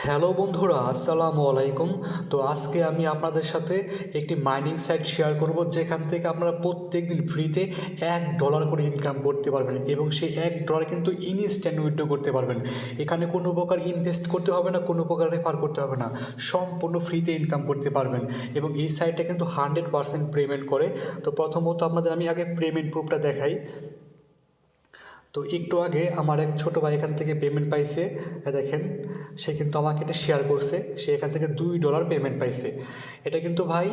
Hello বন্ধুরা, আসসালামু আলাইকুম। তো আজকে আমি আপনাদের সাথে একটি মাইনিং সাইট শেয়ার করব, যেখান থেকে আপনারা প্রত্যেক দিন ফ্রিতে $1 করে ইনকাম করতে পারবেন এবং সেই $1 কিন্তু ইনস্ট্যান্ট উইথড্র করতে পারবেন। এখানে কোনো প্রকার ইনভেস্ট করতে হবে না, কোনো প্রকার রেফার করতে হবে না, সম্পূর্ণ ফ্রিতে ইনকাম করতে পারবেন। এবং এই সাইটটা কিন্তু 100% পেমেন্ট করে। তো প্রথমত আপনাদের আমি আগে পেমেন্ট প্রুফটা দেখাই। তো একটু আগে আমার এক ছোটো ভাই এখান থেকে পেমেন্ট পাইছে, দেখেন সে কিন্তু আমাকে এটা শেয়ার করছে, সে এখান থেকে $2 পেমেন্ট পাইছে। এটা কিন্তু ভাই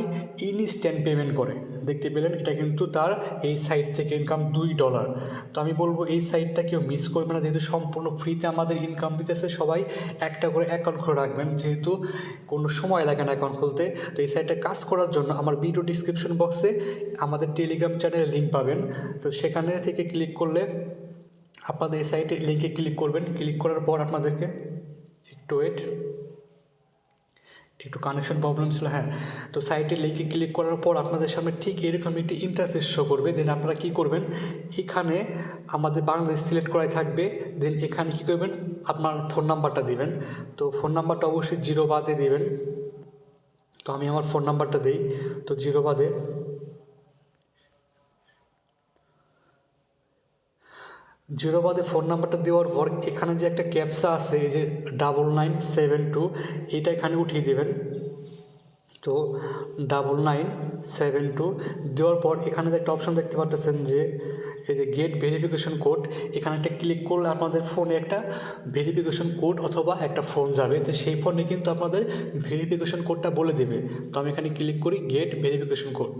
ইনস্ট্যান্ট পেমেন্ট করে, দেখতে পেলেন, এটা কিন্তু তার এই সাইট থেকে ইনকাম $2। তো আমি বলবো এই সাইটটা কেউ মিস করবে না, যেহেতু সম্পূর্ণ ফ্রিতে আমাদের ইনকাম দিতেছে। সবাই একটা করে অ্যাকাউন্ট খুলে রাখবেন, যেহেতু কোনো সময় লাগে না অ্যাকাউন্ট খুলতে। তো এই সাইটটা কাজ করার জন্য আমার ভিডিও ডিসক্রিপশন বক্সে আমাদের টেলিগ্রাম চ্যানেলের লিঙ্ক পাবেন। তো সেখানে থেকে ক্লিক করলে আপনাদের এই সাইটে লিঙ্কে ক্লিক করবেন। ক্লিক করার পর আপনাদেরকে একটু কানেকশন প্রবলেম ছিল, হ্যাঁ। তো সাইটের লিঙ্কে ক্লিক করার পর আপনাদের সামনে ঠিক এরকম একটি ইন্টারফেস শো করবে। দেন আপনারা কী করবেন, এখানে আমাদের বাংলাদেশ সিলেক্ট করাই থাকবে। দেন এখানে কী করবেন, আপনার ফোন নাম্বারটা দিবেন। তো ফোন নাম্বারটা অবশ্যই 0 বাদে দিবেন। তো আমি আমার ফোন নাম্বারটা দিই, তো 0 বাদে। ফোন নাম্বারটা দেওয়ার পর এখানে যে একটা ক্যাপসা আছে, এই যে 9972, এটা এখানে উঠিয়ে দেবেন। তো 9972 দেওয়ার পর এখানে যে একটা অপশান দেখতে পাচ্ছেন, যে এই যে গেট ভেরিফিকেশন কোড, এখানে একটা ক্লিক করলে আপনাদের ফোনে একটা ভেরিফিকেশন কোড অথবা একটা ফোন যাবে। তো সেই ফোনে কিন্তু আপনাদের ভেরিফিকেশন কোডটা বলে দেবে। তো আমি এখানে ক্লিক করি গেট ভেরিফিকেশন কোড।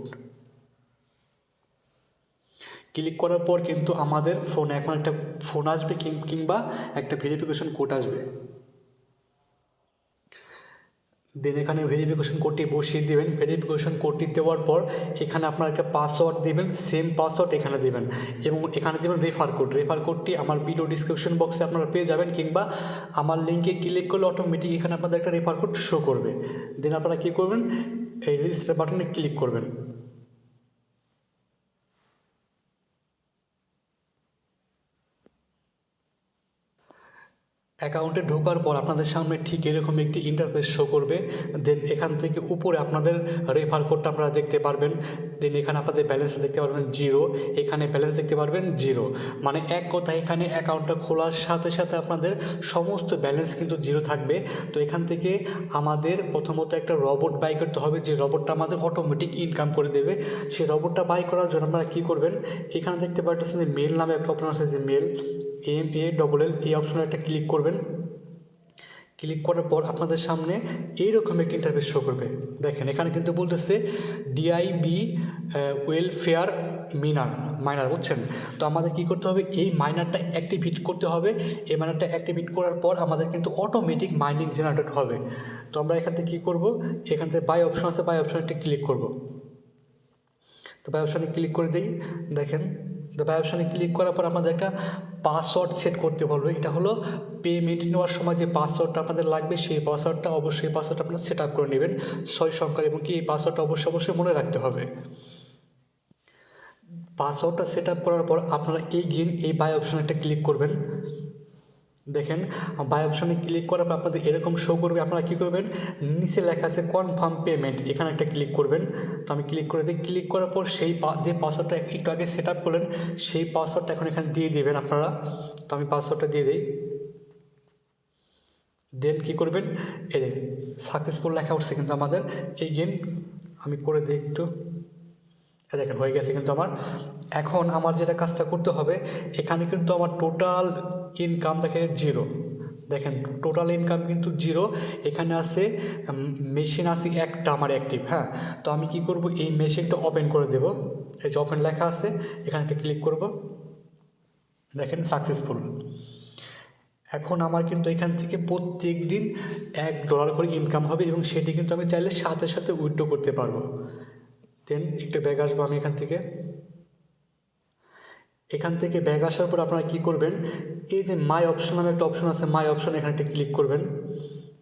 ক্লিক করার পর কিন্তু আমাদের ফোনে এখন একটা ফোন আসবে, কিংবা একটা ভেরিফিকেশন কোড আসবে। দেন এখানে ভেরিফিকেশন কোডটি বসিয়ে দেবেন। ভেরিফিকেশন কোডটি দেওয়ার পর এখানে আপনার একটা পাসওয়ার্ড দেবেন, সেম পাসওয়ার্ড এখানে দেবেন এবং এখানে দেবেন রেফার কোড। রেফার কোডটি আমার ভিডিও ডিসক্রিপশন বক্সে আপনারা পেয়ে যাবেন, কিংবা আমার লিঙ্কে ক্লিক করলে অটোমেটিক এখানে আপনাদের একটা রেফার কোড শো করবে। দেন আপনারা কী করবেন, এই রেজিস্টার বাটনে ক্লিক করবেন। অ্যাকাউন্টে ঢোকার পর আপনাদের সামনে ঠিক এরকম একটি ইন্টারফেস শো করবে। দেন এখান থেকে উপরে আপনাদের রেফার কোডটা আপনারা দেখতে পারবেন। দেন এখানে আপনাদের ব্যালেন্স দেখতে পারবেন 0, এখানে ব্যালেন্স দেখতে পারবেন 0। মানে এক কথা, এখানে অ্যাকাউন্টটা খোলার সাথে সাথে আপনাদের সমস্ত ব্যালেন্স কিন্তু 0 থাকবে। তো এখান থেকে আমাদের প্রথমত একটা রবট বাই করতে হবে, যে রবটটা আমাদের অটোমেটিক ইনকাম করে দেবে। সেই রবটটা বাই করার জন্য আপনারা কী করবেন, এখানে দেখতে পাচ্ছেন যে মেল নামে একটা অপশন আছে, যে মেল MALL, এই অপশনে একটা ক্লিক করবেন। ক্লিক করার পর আপনাদের সামনে এইরকম একটা ইন্টারফেস শো করবে। দেখেন এখানে কিন্তু বলতেছে DIB ওয়েলফেয়ার মাইনার, বুঝছেন। তো আমাদের কী করতে হবে, এই মাইনারটা অ্যাক্টিভেট করতে হবে। এই মাইনারটা অ্যাক্টিভেট করার পর আমাদের কিন্তু অটোমেটিক মাইনিং জেনারেট হবে। তো আমরা এখান থেকে কী করবো, এখান থেকে বাই অপশন আছে, বাই অপশনটি ক্লিক করব। তো বাই অপশানে ক্লিক করে দিই। দেখেন, তো বাই অপশানে ক্লিক করার পর আপনাদের একটা পাসওয়ার্ড সেট করতে বলবে। এটা হলো পেমেন্ট নেওয়ার সময় যে পাসওয়ার্ডটা আপনাদের লাগবে, সেই পাসওয়ার্ডটা অবশ্যই আপনারা সেট আপ করে নেবেন 6 সংখ্যার, এবং কি এই পাসওয়ার্ডটা অবশ্যই মনে রাখতে হবে। পাসওয়ার্ডটা সেট আপ করার পর আপনারা এই বাই অপশানে একটা ক্লিক করবেন। দেখেন বাই অপশানে ক্লিক করার পর আপনাদের এরকম শো করবে। আপনারা কী করবেন, নিচে লেখা আছে কনফার্ম পেমেন্ট, এখানে একটা ক্লিক করবেন। তো আমি ক্লিক করে দিই। ক্লিক করার পর সেই যে পাসওয়ার্ডটা একটু আগে সেট আপ করলেন, সেই পাসওয়ার্ডটা এখন এখানে দিয়ে দেবেন আপনারা। তো আমি পাসওয়ার্ডটা দিয়ে দিই। দেন কী করবেন, এই সাকসেসফুল লেখা উঠছে কিন্তু আমাদের আমি করে দিই একটু। দেখেন হয়ে গেছে কিন্তু আমার। এখন আমার যেটা কাজটা করতে হবে, এখানে কিন্তু আমার টোটাল ইনকাম দেখেন 0। দেখেন টোটাল ইনকাম কিন্তু 0। এখানে আছে মেশিন আছে একটা আমার অ্যাক্টিভ, হ্যাঁ। তো আমি কি করব, এই মেশিনটা ওপেন করে দেব। এই যে ওপেন লেখা আছে, এখানে একটা ক্লিক করব। দেখেন সাকসেসফুল। এখন আমার কিন্তু এখান থেকে প্রত্যেক দিন $1 করে ইনকাম হবে, এবং সেটি কিন্তু আমি চাইলে সাথে সাথে উইথড্র করতে পারবো। দেন একটু ব্যাগ আসবো আমি এখান থেকে ব্যাগ আসার পর আপনারা কী করবেন, এই যে মাই অপশন নামে একটা অপশন আছে, মাই অপশন, এখানে একটা ক্লিক করবেন।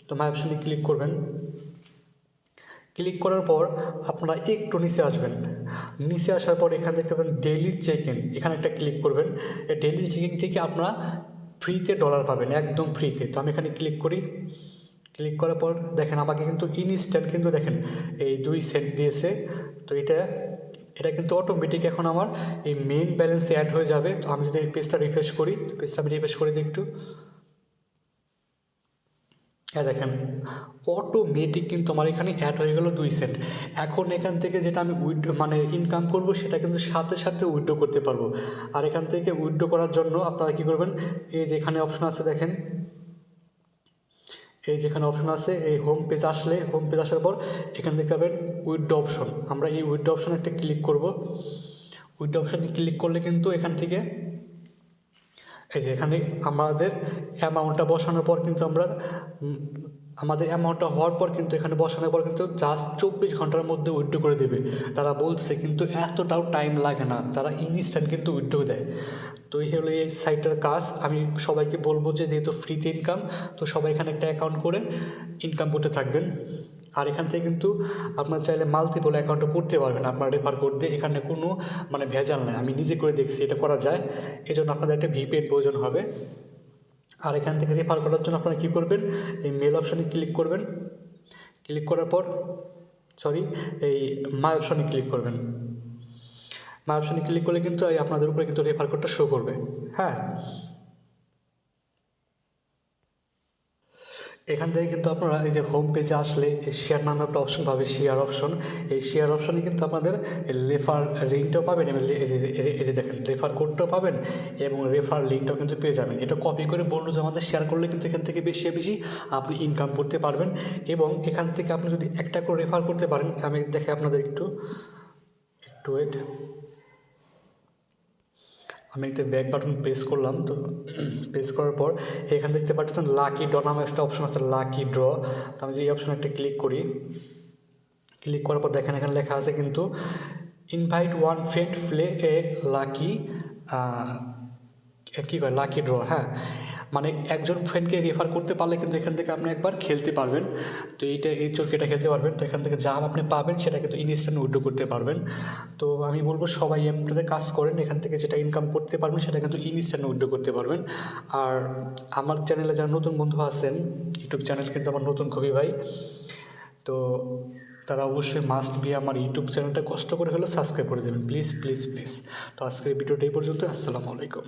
তো মাই অপশনে ক্লিক করবেন। ক্লিক করার পর আপনারা একটু নিচে আসবেন। নিচে আসার পর এখানে দেখতে পাবেন ডেইলি চেক ইন, এখানে একটা ক্লিক করবেন। এই ডেইলি চেক ইন থেকে আপনারা ফ্রিতে ডলার পাবেন, একদম ফ্রিতে। তো আমি এখানে ক্লিক করি। ক্লিক করার পর দেখেন আমাকে কিন্তু ইনস্ট্যান্ট কিন্তু দেখেন এই 2 সেন্ট দিয়েছে। তো এটা কিন্তু অটোমেটিক এখন আমার এই মেইন ব্যালেন্সে অ্যাড হয়ে যাবে। তো আমি যদি এই পেজটা রিফ্রেশ করি, তো পেজটা আমি রিফ্রেশ করে দিই একটু, দেখেন অটোমেটিক কিন্তু আমার এখানে অ্যাড হয়ে গেল 2 সেন্ট। এখন এখান থেকে যেটা আমি উইথড্র মানে ইনকাম করব সেটা কিন্তু সাথে সাথে উইথড্র করতে পারবো। আর এখান থেকে উইথড্র করার জন্য আপনারা কী করবেন, এই যে এখানে অপশন আছে দেখেন, এই যেখানে অপশন আছে, এই হোম পেজ আসার পর এখানে দেখতে পাবেন উইথড্র অপশন। আমরা এই উইথড্র অপশনে একটা ক্লিক করব। উইথড্র অপশানে ক্লিক করলে কিন্তু এখান থেকে এই যে এখানে আমাদের অ্যামাউন্টটা বসানোর পর কিন্তু আমরা আমাদের অ্যামাউন্টটা হওয়ার পর কিন্তু এখানে বসানোর পর কিন্তু জাস্ট 24 ঘন্টার মধ্যে উইথড্র করে দেবে। তারা বলছে কিন্তু এতটাও টাইম লাগে না, তারা ইনস্ট্যান্ট কিন্তু উইথড্র দেয়। তো এই হলো এই সাইটটার কাজ। আমি সবাইকে বলবো যে যেহেতু ফ্রিতে ইনকাম, তো সবাই এখানে একটা অ্যাকাউন্ট করে ইনকাম করতে থাকবেন। আর এখান থেকে কিন্তু আপনার চাইলে মাল্টিপল অ্যাকাউন্টও করতে পারবেন আপনার রেফার কোড দিয়ে। এখানে কোনো মানে ভেজাল নাই, আমি নিজে করে দেখছি এটা করা যায়। এই জন্য আপনাদের একটা ভিপিএন প্রয়োজন হবে। আর এখান থেকে রেফার করার জন্য আপনারা কী করবেন, এই মেল অপশানে ক্লিক করবেন। ক্লিক করার পর এই মাই অপশানে ক্লিক করবেন। মাই অপশানে ক্লিক করলে কিন্তু আপনাদের উপরে কিন্তু রেফার কোডটা শো করবে। হ্যাঁ, এখান থেকে কিন্তু আপনারা এই যে হোম পেজে আসলে এই শেয়ার নামে একটা অপশন পাবে, শেয়ার অপশন। এই শেয়ার অপশনে কিন্তু আপনাদের রেফার লিঙ্কটাও পাবেন এবং এই যে দেখেন রেফার কোডটাও পাবেন এবং রেফার লিঙ্কটাও কিন্তু পেয়ে যাবেন। এটা কপি করে বন্ধুদের আমাদের শেয়ার করলে কিন্তু এখান থেকে বেশি বেশি আপনি ইনকাম করতে পারবেন। এবং এখান থেকে আপনি যদি একটা করে রেফার করতে পারেন, আমি দেখে আপনাদের একটু ওয়েট, আমি একটা ব্যাক বাটন প্রেস করলাম। তো প্রেস করার পর এখানে দেখতে পাচ্ছেন লাকি ড্র নামে একটা অপশন আছে, লাকি ড্র। তো আমি যে এই অপশনে একটা ক্লিক করি, ক্লিক করার পর দেখেন এখানে লেখা আছে কিন্তু invite one friend play a lucky lucky draw. হ্যাঁ, মানে একজন ফ্রেন্ডকে রেফার করতে পারলে কিন্তু এখান থেকে আপনি একবার খেলতে পারবেন। তো এই চোরকেটা খেলতে পারবেন। তো এখান থেকে যা আপনি পাবেন সেটা কিন্তু ইনস্ট্যান্ট উইথড্র করতে পারবেন। তো আমি বলবো সবাই অ্যাপটাতে কাজ করেন, এখান থেকে যেটা ইনকাম করতে পারবেন সেটা কিন্তু ইনস্ট্যান্ট উইথড্র করতে পারবেন। আর আমার চ্যানেলে যারা নতুন বন্ধু আছেন, ইউটিউব চ্যানেল কিন্তু আমার নতুন খুবই ভাই, তো তারা অবশ্যই মাস্ট বি আমার ইউটিউব চ্যানেলটা কষ্ট করে হলেও সাবস্ক্রাইব করে দেবেন, প্লিজ প্লিজ প্লিজ। তো আজকের ভিডিওটা এই পর্যন্ত। আসসালামু আলাইকুম।